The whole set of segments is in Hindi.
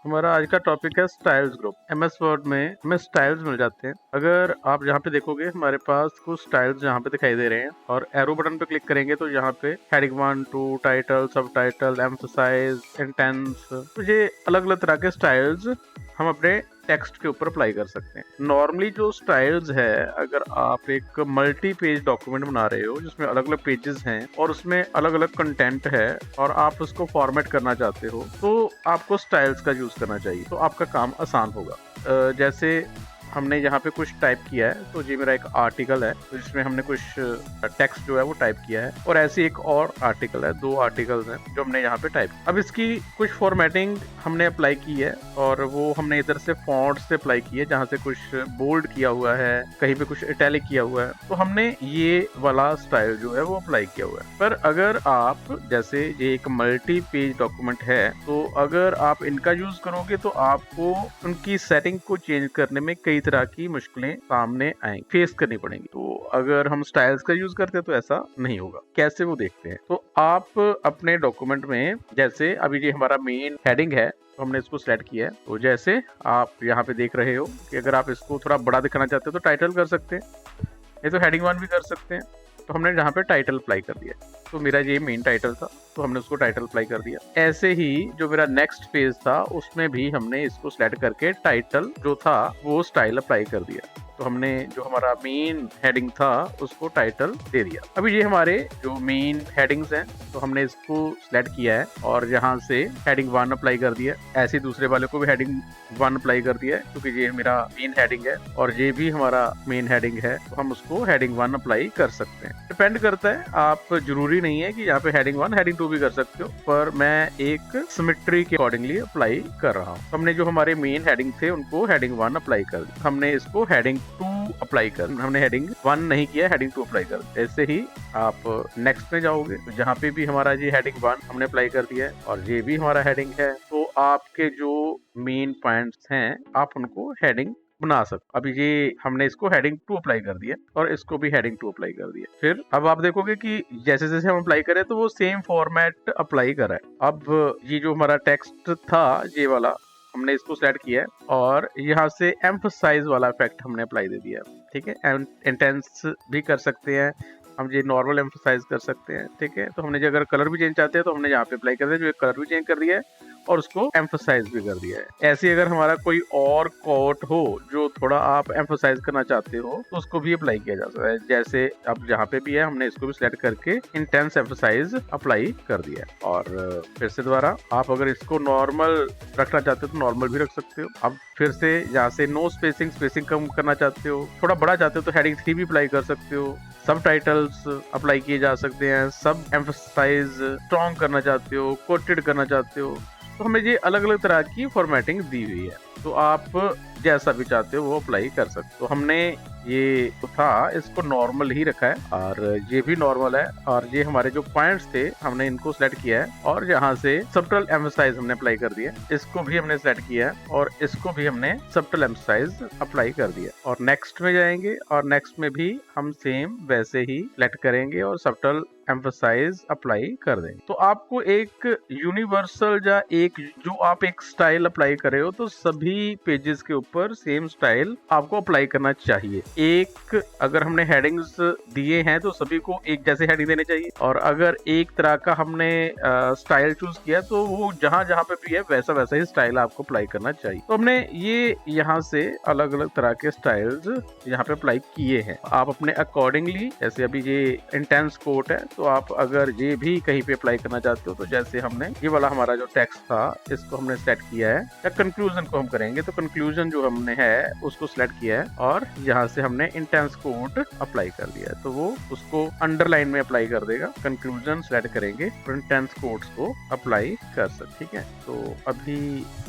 हमारा आज का टॉपिक है स्टाइल्स ग्रुप। एमएस वर्ड में हमें स्टाइल्स मिल जाते हैं। अगर आप यहाँ पे देखोगे हमारे पास कुछ स्टाइल्स यहाँ पे दिखाई दे रहे हैं और एरो बटन पे क्लिक करेंगे तो यहाँ पे हेडिंग 1, 2, टाइटल, सब टाइटल, एम्फसाइज, इंटेंस, तो ये अलग अलग तरह के स्टाइल्स हम अपने टेक्स्ट के ऊपर अप्लाई कर सकते हैं। नॉर्मली जो स्टाइल्स है, अगर आप एक मल्टी पेज डॉक्यूमेंट बना रहे हो जिसमें अलग अलग पेजेस हैं और उसमें अलग अलग कंटेंट है और आप उसको फॉर्मेट करना चाहते हो तो आपको स्टाइल्स का यूज करना चाहिए, तो आपका काम आसान होगा। जैसे हमने यहाँ पे कुछ टाइप किया है, तो ये मेरा एक आर्टिकल है तो जिसमें हमने कुछ टेक्स्ट जो है वो टाइप किया है और ऐसे एक और आर्टिकल है, 2 आर्टिकल्स हैं जो हमने यहाँ पे टाइप। अब इसकी कुछ फॉर्मेटिंग हमने अप्लाई की है और वो हमने इधर से फॉन्ट से अप्लाई की है, जहाँ से कुछ बोल्ड किया हुआ है, कहीं पे कुछ इटैलिक किया हुआ है, तो हमने ये वाला स्टाइल जो है वो अप्लाई किया हुआ है। पर अगर आप, जैसे ये एक मल्टी पेज डॉक्यूमेंट है, तो अगर आप इनका यूज करोगे तो आपको उनकी सेटिंग को चेंज करने में कई तरह की मुश्किलें सामने आएंगी, फेस करनी पड़ेंगी। तो अगर हम स्टाइल्स का यूज करते हैं तो ऐसा नहीं होगा। कैसे वो देखते हैं। तो आप अपने डॉक्यूमेंट में, जैसे अभी ये हमारा मेन हेडिंग है तो हमने इसको सेलेक्ट किया है, तो जैसे आप यहाँ पे देख रहे हो कि अगर आप इसको थोड़ा बड़ा दिखाना चाहते हो तो टाइटल कर सकते हैं, ये तो हेडिंग 1 भी कर सकते हैं। तो हमने यहाँ पे टाइटल अप्लाई कर दिया, तो मेरा ये मेन टाइटल था तो हमने उसको टाइटल अप्लाई कर दिया। ऐसे ही जो मेरा नेक्स्ट पेज था उसमें भी हमने इसको सिलेक्ट करके टाइटल जो था वो स्टाइल अप्लाई कर दिया, तो हमने जो हमारा मेन हेडिंग था उसको टाइटल दे दिया। अभी ये हमारे जो मेन हेडिंग्स हैं तो हमने इसको सिलेक्ट किया है और यहाँ से हेडिंग 1 अप्लाई कर दिया। ऐसे दूसरे वाले को भी हेडिंग 1 अप्लाई कर दिया है क्योंकि ये मेरा मेन हेडिंग है और ये भी हमारा मेन हेडिंग है, तो हम उसको हेडिंग 1 अप्लाई कर सकते हैं। डिपेंड करता है, आप जरूरी नहीं है कि यहाँ पे हेडिंग 1 हेडिंग 2 भी कर सकते हो, पर मैं एक सिमेट्री के अकॉर्डिंगली अप्लाई कर रहा हूँ। हमने जो हमारे मेन हेडिंग थे उनको हेडिंग 1 अप्लाई कर दिया, हमने इसको हेडिंग 2 अप्लाई कर, हमने हेडिंग 1 नहीं किया, हेडिंग 2 अप्लाई कर। ऐसे ही आप नेक्स्ट में जाओगे तो जहाँ पे भी हमारा ये हेडिंग 1 हमने अप्लाई कर दिया है और ये भी हमारा हेडिंग है, तो आपके जो मेन पॉइंट्स हैं आप उनको हेडिंग बना सकते। अभी ये हमने इसको हेडिंग 2 अप्लाई कर दिया और इसको भी हेडिंग 2 अप्लाई कर दिया। फिर अब आप देखोगे कि जैसे जैसे हम अप्लाई करें तो वो सेम फॉर्मेट अप्लाई कर रहा है। अब ये जो हमारा टेक्स्ट था ये वाला, हमने इसको सेलेक्ट किया है और यहाँ से एम्फसाइज वाला इफेक्ट हमने अप्लाई दे दिया। ठीक है, इंटेंस भी कर सकते हैं हम, ये नॉर्मल एम्फसाइज कर सकते हैं। ठीक है, तो हमने जो अगर कलर भी चेंज चाहते हैं तो हमने यहाँ पे अप्लाई कर दिया, जो कलर भी चेंज कर दिया है और उसको एम्फसाइज भी कर दिया है। ऐसे अगर हमारा कोई और कोट हो जो थोड़ा आप एम्फसाइज करना चाहते हो तो उसको भी अप्लाई किया जा सकता है। जैसे अब जहाँ पे भी है हमने इसको भी सिलेक्ट करके इंटेंस एम्फसाइज अप्लाई कर दिया है। और फिर से दोबारा आप अगर इसको नॉर्मल रखना चाहते हो तो नॉर्मल भी रख सकते हो। अब फिर से यहाँ से नो स्पेसिंग कम करना चाहते हो, थोड़ा बड़ा चाहते हो तो हेडिंग 3 भी अप्लाई कर सकते हो। सब टाइटल्स अप्लाई किए जा सकते हैं, सब एम्फसाइज स्ट्रॉन्ग करना चाहते हो, कोटेड करना चाहते हो, तो हमें ये अलग अलग तरह की फॉर्मेटिंग दी हुई है, तो आप जैसा भी चाहते हो वो अप्लाई कर सकते हो। तो हमने ये तो था इसको नॉर्मल ही रखा है और ये भी नॉर्मल है और ये हमारे जो पॉइंट्स थे हमने इनको सिलेक्ट किया है और यहाँ से सबटल एम्फसाइज हमने अप्लाई कर दिया, इसको भी हमने सिलेक्ट किया है और इसको भी हमने सबटल एम्फसाइज अप्लाई कर दिया। और नेक्स्ट में जाएंगे और नेक्स्ट में भी हम सेम वैसे ही सिलेक्ट करेंगे और सबटल एम्फसाइज अप्लाई कर देंगे। तो आपको एक यूनिवर्सल या एक जो आप एक स्टाइल अप्लाई कर रहे हो तो सभी पेजेस के ऊपर सेम स्टाइल आपको अप्लाई करना चाहिए। एक अगर हमने हेडिंग्स दिए हैं तो सभी को एक जैसे हेडिंग देने चाहिए, और अगर एक तरह का हमने स्टाइल चूज किया तो वो जहां जहां पे भी है वैसा वैसा ही स्टाइल आपको अप्लाई करना चाहिए। तो हमने ये यहाँ से अलग अलग तरह के स्टाइल्स यहाँ पे अप्लाई किए हैं। आप अपने अकॉर्डिंगली, जैसे अभी ये इंटेंस कोट है तो आप अगर ये भी कहीं पे अप्लाई करना चाहते हो तो जैसे हमने ये वाला हमारा जो टेक्स्ट था इसको हमने सेलेक्ट किया है, या कंक्लूजन को हम करेंगे तो कंक्लूजन जो हमने है उसको सिलेक्ट किया है और यहाँ से हमने इंटेंस कोट अप्लाई कर दिया है, तो वो उसको अंडरलाइन में अप्लाई कर देगा। कंक्लूजन सेलेक्ट करेंगे तो इंटेंस कोट्स को अप्लाई कर सकते। ठीक है, तो अभी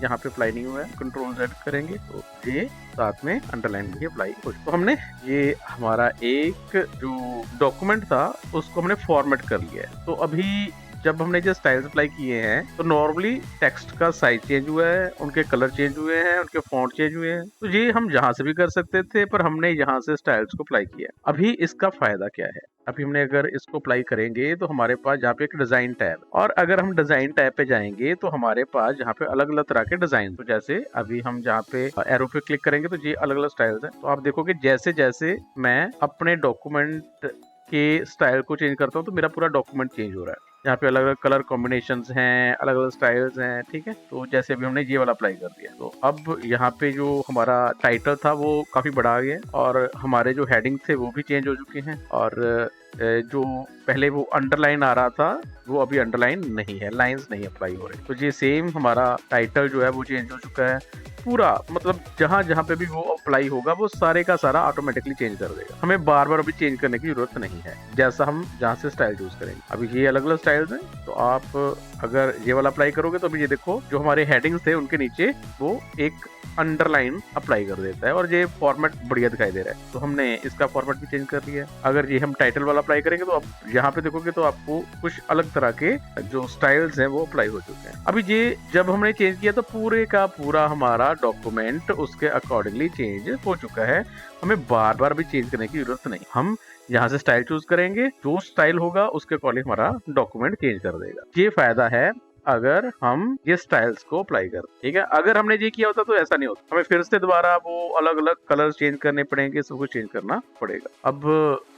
यहाँ पे अप्लाई नहीं हुआ है, कंट्रोल Z करेंगे तो ये साथ में अंडरलाइन भी अप्लाई हो। तो हमने ये हमारा एक जो डॉक्यूमेंट था उसको हमने फॉर्मेट कर लिया है। तो अभी जब हमने जो स्टाइल्स अप्लाई किए हैं तो नॉर्मली टेक्स्ट का साइज चेंज हुआ है, उनके कलर चेंज हुए हैं, उनके फॉन्ट चेंज हुए हैं। तो ये हम जहां से भी कर सकते थे, पर हमने यहाँ से स्टाइल्स को अप्लाई किया। अभी इसका फायदा क्या है? अभी हमने अगर इसको अप्लाई करेंगे तो हमारे पास यहाँ पे एक डिजाइन टैब, और अगर हम डिजाइन टैब पे जाएंगे तो हमारे पास यहाँ पे अलग अलग तरह के डिजाइन, तो जैसे अभी हम जहाँ पे एरो पे क्लिक करेंगे तो ये अलग अलग स्टाइल्स हैं। तो आप देखोगे जैसे जैसे मैं अपने डॉक्यूमेंट के स्टाइल को चेंज करता हूँ तो मेरा पूरा डॉक्यूमेंट चेंज हो रहा है। यहाँ पे अलग अलग कलर कॉम्बिनेशंस हैं, अलग अलग स्टाइल्स हैं, ठीक है। तो जैसे अभी हमने ये वाला अप्लाई कर दिया तो अब यहाँ पे जो हमारा टाइटल था वो काफी बड़ा आ गया, और हमारे जो हेडिंग थे वो भी चेंज हो चुके हैं, और जो पहले वो अंडरलाइन आ रहा था वो अभी अंडरलाइन नहीं है, लाइंस नहीं अप्लाई हो रही। तो ये सेम हमारा टाइटल जो है वो चेंज हो चुका है पूरा, मतलब जहां जहां पे भी वो अप्लाई होगा वो सारे का सारा ऑटोमेटिकली चेंज कर देगा। हमें बार बार अभी चेंज करने की जरूरत नहीं है, जैसा हम जहां से स्टाइल चूज करेंगे। अभी ये अलग अलग स्टाइल्स हैं, तो आप अगर ये वाला अप्लाई करोगे तो अभी ये देखो जो हमारे हेडिंग्स थे उनके नीचे वो एक अंडरलाइन अप्लाई कर देता है, और ये फॉर्मेट बढ़िया दिखाई दे रहा है। तो हमने इसका फॉर्मेट भी चेंज कर दिया। अगर ये हम टाइटल वाला अप्लाई करेंगे तो आप यहाँ पे देखोगे तो आपको कुछ अलग तरह के जो स्टाइल्स हैं वो अप्लाई हो चुके हैं। अभी ये जब हमने चेंज किया तो पूरे का पूरा हमारा डॉक्यूमेंट उसके अकॉर्डिंगली चेंज हो चुका है। हमें बार बार भी चेंज करने की जरूरत नहीं। हम यहाँ से स्टाइल चूज करेंगे, जो स्टाइल होगा उसके अकॉर्डिंग हमारा डॉक्यूमेंट चेंज कर देगा। ये फायदा है अगर हम ये स्टाइल्स को अप्लाई करें, ठीक है। अगर हमने ये किया होता तो ऐसा नहीं होता, हमें फिर से दोबारा वो अलग अलग कलर्स चेंज करने पड़ेंगे, सब कुछ चेंज करना पड़ेगा। अब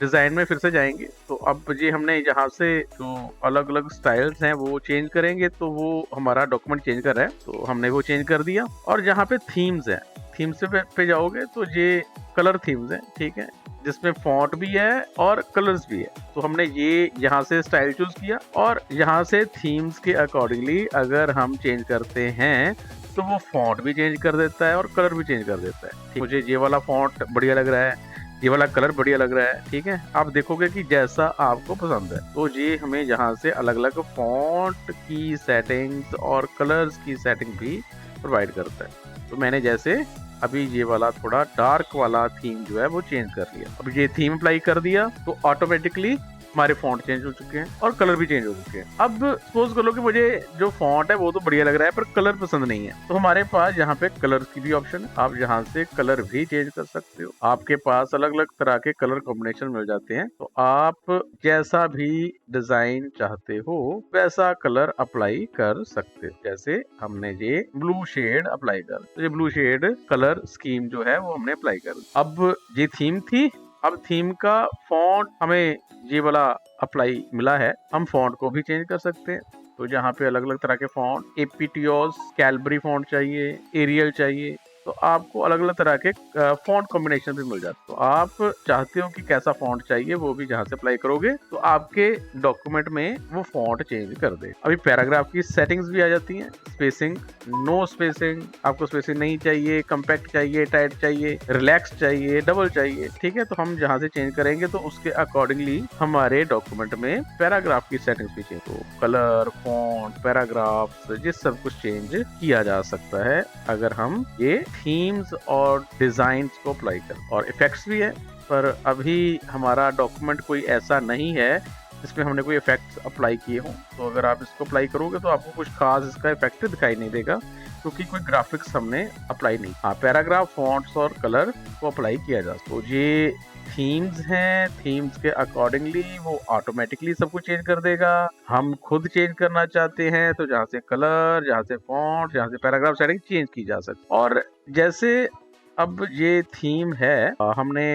डिजाइन में फिर से जाएंगे तो अब ये हमने यहाँ से जो अलग अलग स्टाइल्स हैं वो चेंज करेंगे, तो वो हमारा डॉक्यूमेंट चेंज कर रहा है, तो हमने वो चेंज कर दिया। और जहाँ पे थीम्स है, थीम्स पे जाओगे तो ये कलर थीम्स है, ठीक है, जिसमें फॉन्ट भी है और कलर्स भी है। तो हमने ये यहाँ से स्टाइल चूज किया, और यहाँ से थीम्स के अकॉर्डिंगली अगर हम चेंज करते हैं तो वो फॉन्ट भी चेंज कर देता है और कलर भी चेंज कर देता है। मुझे ये वाला फॉन्ट बढ़िया लग रहा है, ये वाला कलर बढ़िया लग रहा है, ठीक है। आप देखोगे कि जैसा आपको पसंद है, तो ये हमें यहाँ से अलग अलग फॉन्ट की सेटिंग्स और कलर्स की सेटिंग भी प्रोवाइड करता है। तो मैंने जैसे अभी ये वाला थोड़ा डार्क वाला थीम जो है वो चेंज कर लिया। अब ये थीम अप्लाई कर दिया तो ऑटोमेटिकली हमारे फॉन्ट चेंज हो चुके हैं और कलर भी चेंज हो चुके हैं। अब सपोज कर लो कि मुझे जो फॉन्ट है वो तो बढ़िया लग रहा है पर कलर पसंद नहीं है, तो हमारे पास यहाँ पे कलर की भी ऑप्शन है। आप यहाँ से कलर भी चेंज कर सकते हो। आपके पास अलग अलग तरह के कलर कॉम्बिनेशन मिल जाते हैं, तो आप जैसा भी डिजाइन चाहते हो वैसा कलर अप्लाई कर सकते हो। जैसे हमने ये ब्लू शेड अप्लाई कर, तो ये ब्लू शेड कलर स्कीम जो है वो हमने अप्लाई कर। अब ये थीम थी, अब थीम का फॉन्ट हमें ये वाला अप्लाई मिला है, हम फॉन्ट को भी चेंज कर सकते हैं। तो जहाँ पे अलग अलग तरह के फॉन्ट, एपिटियोस, कैलबरी फॉन्ट चाहिए, एरियल चाहिए, तो आपको अलग अलग तरह के फॉन्ट कॉम्बिनेशन भी मिल जाते। तो आप चाहते हो कि कैसा फॉन्ट चाहिए वो भी जहाँ से अप्लाई करोगे तो आपके डॉक्यूमेंट में वो फॉन्ट चेंज कर दे। अभी पैराग्राफ की सेटिंग्स भी आ जाती हैं। स्पेसिंग, नो स्पेसिंग, आपको स्पेसिंग नहीं चाहिए, कम्पैक्ट चाहिए, टाइट चाहिए, रिलैक्स चाहिए, डबल चाहिए, ठीक है। तो हम जहाँ से चेंज करेंगे तो उसके अकॉर्डिंगली हमारे डॉक्यूमेंट में पैराग्राफ की सेटिंग्स भी चेंज हो। कलर, फॉन्ट, पैराग्राफ्स, ये सब कुछ चेंज किया जा सकता है अगर हम ये थीम्स और डिजाइन्स को अप्लाई करें। और इफेक्ट्स भी है, पर अभी हमारा डॉक्यूमेंट कोई ऐसा नहीं है जिसमें हमने कोई इफेक्ट्स अप्लाई किए हों। तो अगर आप इसको अप्लाई करोगे तो आपको कुछ खास इसका इफेक्ट दिखाई नहीं देगा, क्योंकि कोई ग्राफिक्स हमने अप्लाई नहीं। हाँ, पैराग्राफ, फॉन्ट्स और कलर को अप्लाई किया जा सकता है। तो ये थीम्स हैं, थीम्स के अकॉर्डिंगली वो ऑटोमेटिकली सब कुछ चेंज कर देगा। हम खुद चेंज करना चाहते हैं तो जहाँ से कलर, जहाँ से फॉन्ट, जहाँ से पैराग्राफ सेटिंग चेंज की जा सकती। और जैसे अब ये थीम है, हमने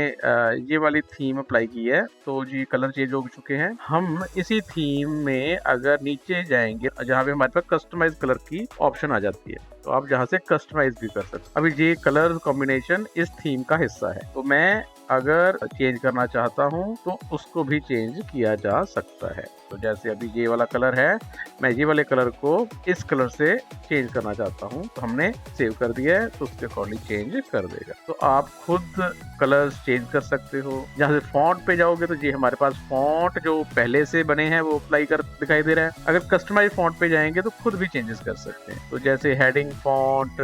ये वाली थीम अप्लाई की है तो ये कलर चेंज हो चुके हैं। हम इसी थीम में अगर नीचे जाएंगे जहाँ पे हमारे पास कस्टमाइज कलर की ऑप्शन आ जाती है, तो आप जहाँ से कस्टमाइज भी कर सकते। अभी ये कलर कॉम्बिनेशन इस थीम का हिस्सा है, तो मैं अगर चेंज करना चाहता हूँ तो उसको भी चेंज किया जा सकता है। तो जैसे अभी ये वाला कलर है, मैं ये वाले कलर को इस कलर से चेंज करना चाहता हूँ, तो हमने सेव कर दिया है तो उसके अकॉर्डिंग चेंज कर देगा। तो आप खुद कलर्स चेंज कर सकते हो। जहाँ से फॉन्ट पे जाओगे तो ये हमारे पास फॉन्ट जो पहले से बने हैं वो अप्लाई कर दिखाई दे रहा है। अगर कस्टमाइज फॉन्ट पे जाएंगे तो खुद भी चेंजेस कर सकते हैं। तो जैसे हेडिंग फॉन्ट,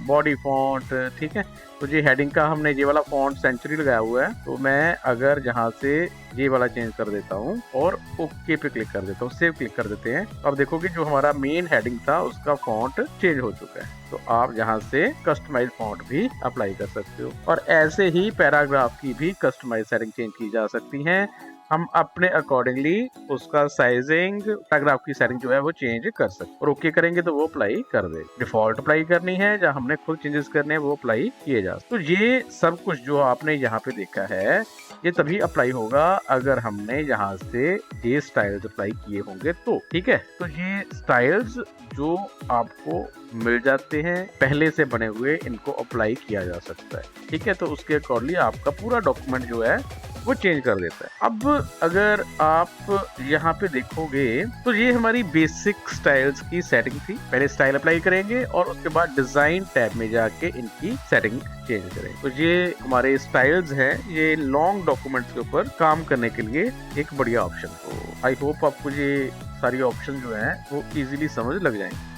बॉडी फॉन्ट, ठीक है। तो ये हेडिंग का हमने ये वाला फॉन्ट सेंचुरी लगाया हुआ है, तो मैं अगर जहाँ से ये वाला चेंज कर देता हूँ और ओके पे क्लिक कर देता हूँ, सेव क्लिक कर देते हैं। अब देखोगे जो हमारा मेन हेडिंग था उसका फॉन्ट चेंज हो चुका है। तो आप यहाँ से कस्टमाइज फॉन्ट भी अप्लाई कर सकते हो और ऐसे ही पैराग्राफ की भी कस्टमाइज सेटिंग चेंज की जा सकती है। हम अपने अकॉर्डिंगली उसका साइजिंग, पैराग्राफ की सेटिंग जो है वो चेंज कर सकते और ओके करेंगे तो वो अप्लाई कर दे। डिफॉल्ट अप्लाई करनी है, जहाँ हमने खुद चेंजेस करने हैं वो अप्लाई किए जा सकते। तो ये सब कुछ जो आपने यहाँ पे देखा है ये तभी अप्लाई होगा अगर हमने यहाँ से ये स्टाइल्स अप्लाई किए होंगे तो, ठीक है। तो ये स्टाइल्स जो आपको मिल जाते हैं पहले से बने हुए, इनको अप्लाई किया जा सकता है, ठीक है। तो उसके अकॉर्डिंगली आपका पूरा डॉक्यूमेंट जो है वो चेंज कर देता है। अब अगर आप यहाँ पे देखोगे तो ये हमारी बेसिक स्टाइल्स की सेटिंग थी। पहले स्टाइल अप्लाई करेंगे और उसके बाद डिजाइन टैब में जाके इनकी सेटिंग चेंज करेंगे। तो ये हमारे स्टाइल्स हैं, ये लॉन्ग डॉक्यूमेंट्स के ऊपर काम करने के लिए एक बढ़िया ऑप्शन। तो आई होप आपको ये सारी ऑप्शन जो है वो इजीली समझ लग जाएंगे।